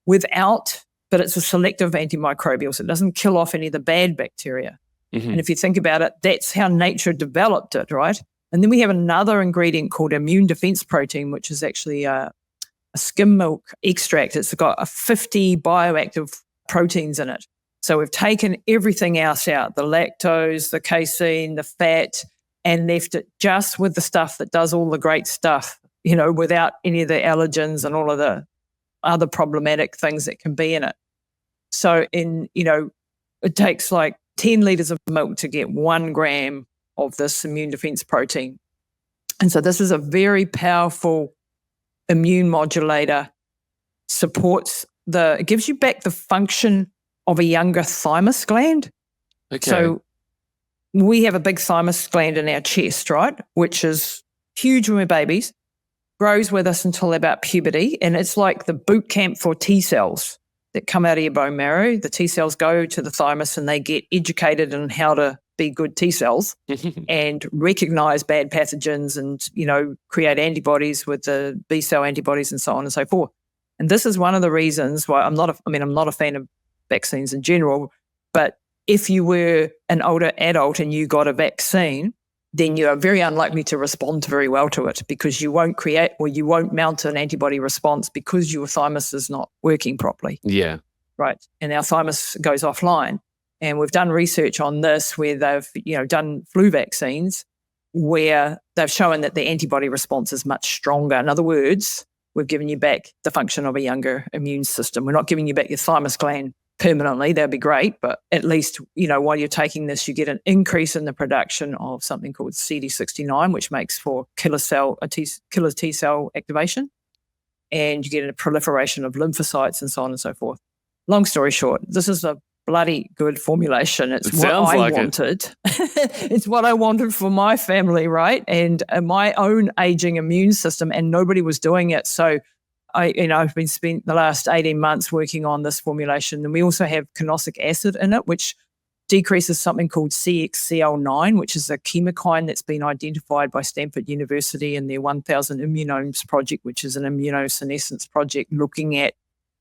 but it's a selective antimicrobial, so it doesn't kill off any of the bad bacteria. Mm-hmm. And if you think about it, that's how nature developed it, right? And then we have another ingredient called immune defense protein, which is actually a skim milk extract. It's got 50 bioactive proteins in it. So we've taken everything else out, the lactose, the casein, the fat, and left it just with the stuff that does all the great stuff, without any of the allergens and all of the other problematic things that can be in it. So it takes like 10 litres of milk to get 1 gram of this immune defense protein. And so this is a very powerful immune modulator, it gives you back the function of a younger thymus gland. Okay. So we have a big thymus gland in our chest, right, which is huge when we're babies, grows with us until about puberty, and it's like the boot camp for T cells that come out of your bone marrow. The T cells go to the thymus and they get educated in how to be good T cells and recognize bad pathogens and, create antibodies with the B cell antibodies and so on and so forth. And this is one of the reasons why I'm not a fan of vaccines in general, but if you were an older adult and you got a vaccine, then you are very unlikely to respond very well to it because you won't mount an antibody response because your thymus is not working properly. Yeah. Right. And our thymus goes offline. And we've done research on this where they've, done flu vaccines where they've shown that the antibody response is much stronger. In other words, we've given you back the function of a younger immune system. We're not giving you back your thymus gland permanently. That'd be great. But at least, while you're taking this, you get an increase in the production of something called CD69, which makes for killer T cell activation. and you get a proliferation of lymphocytes and so on and so forth. Long story short, this is a bloody good formulation. It's what I wanted. It's what I wanted for my family, right? And my own aging immune system, and nobody was doing it. So I've been spent the last 18 months working on this formulation. And we also have canossic acid in it, which decreases something called CXCL9, which is a chemokine that's been identified by Stanford University in their 1000 Immunomes project, which is an immunosenescence project looking at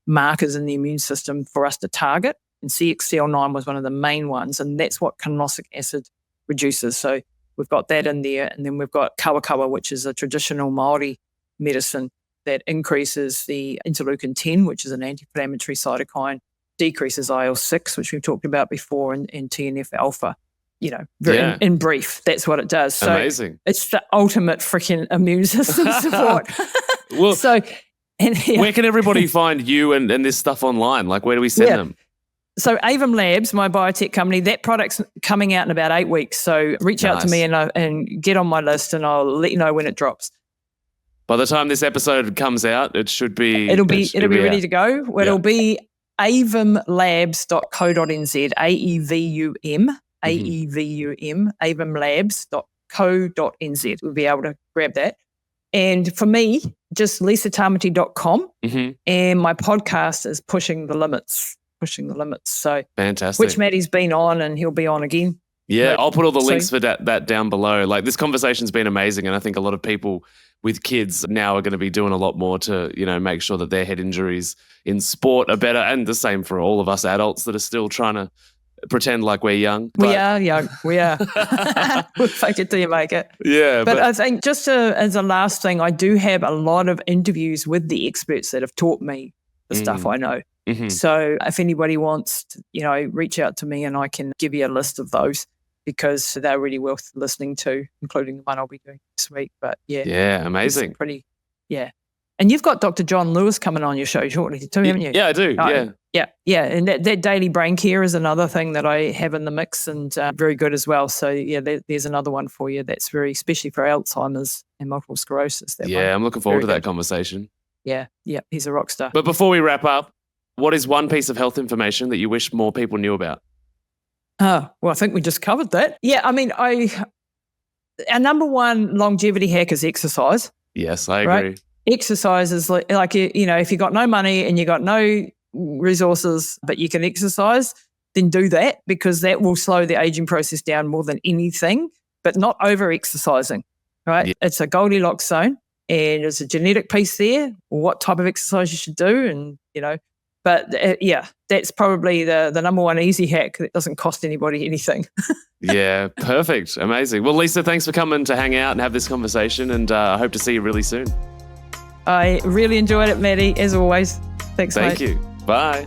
markers in the immune system for us to target. And CXCL9 was one of the main ones, and that's what canossic acid reduces. So we've got that in there. And then we've got kawakawa, which is a traditional Māori medicine that increases the interleukin 10, which is an anti-inflammatory cytokine, decreases IL-6, which we've talked about before, and TNF-alpha. In brief, that's what it does. So amazing. It's the ultimate freaking immune system support. Well, where can everybody find you and this stuff online? Like, where do we send them? So Avum Labs, my biotech company, that product's coming out in about 8 weeks. So reach out to me and get on my list, and I'll let you know when it drops. By the time this episode comes out, it should be... It'll be ready to go. It'll be avumlabs.co.nz, AEVUM, avumlabs.co.nz. We'll be able to grab that. And for me, just lisatamati.com. And my podcast is Pushing the Limits. So fantastic. Which Matty's been on, and he'll be on again. Yeah, I'll put all the links for that down below. Like, this conversation's been amazing, and I think a lot of people with kids now are going to be doing a lot more to, make sure that their head injuries in sport are better, and the same for all of us adults that are still trying to pretend like we're young. We are young. We are. We'll fake it till you make it. Yeah. But I think just as a last thing, I do have a lot of interviews with the experts that have taught me the stuff I know. So if anybody wants to, reach out to me, and I can give you a list of those, because they're really worth listening to, including the one I'll be doing this week. But yeah, amazing. And you've got Dr. John Lewis coming on your show shortly too, haven't you? Yeah, I do. Yeah. And that daily brain care is another thing that I have in the mix, and very good as well. So there's another one for you that's very, especially for Alzheimer's and multiple sclerosis. I'm looking forward to that conversation. Yeah, he's a rock star. But before we wrap up, what is one piece of health information that you wish more people knew about? Oh, well, I think we just covered that. Yeah, I mean, our number one longevity hack is exercise. Yes, I agree. Right? Exercise is like if you got no money and you got no resources, but you can exercise, then do that, because that will slow the aging process down more than anything, but not over-exercising, right? Yeah. It's a Goldilocks zone, and there's a genetic piece there, what type of exercise you should do, and, but that's probably the number one easy hack that doesn't cost anybody anything. Yeah, perfect. Amazing. Well, Lisa, thanks for coming to hang out and have this conversation, and I hope to see you really soon. I really enjoyed it, Matty, as always. Thanks, mate. Thank you. Bye.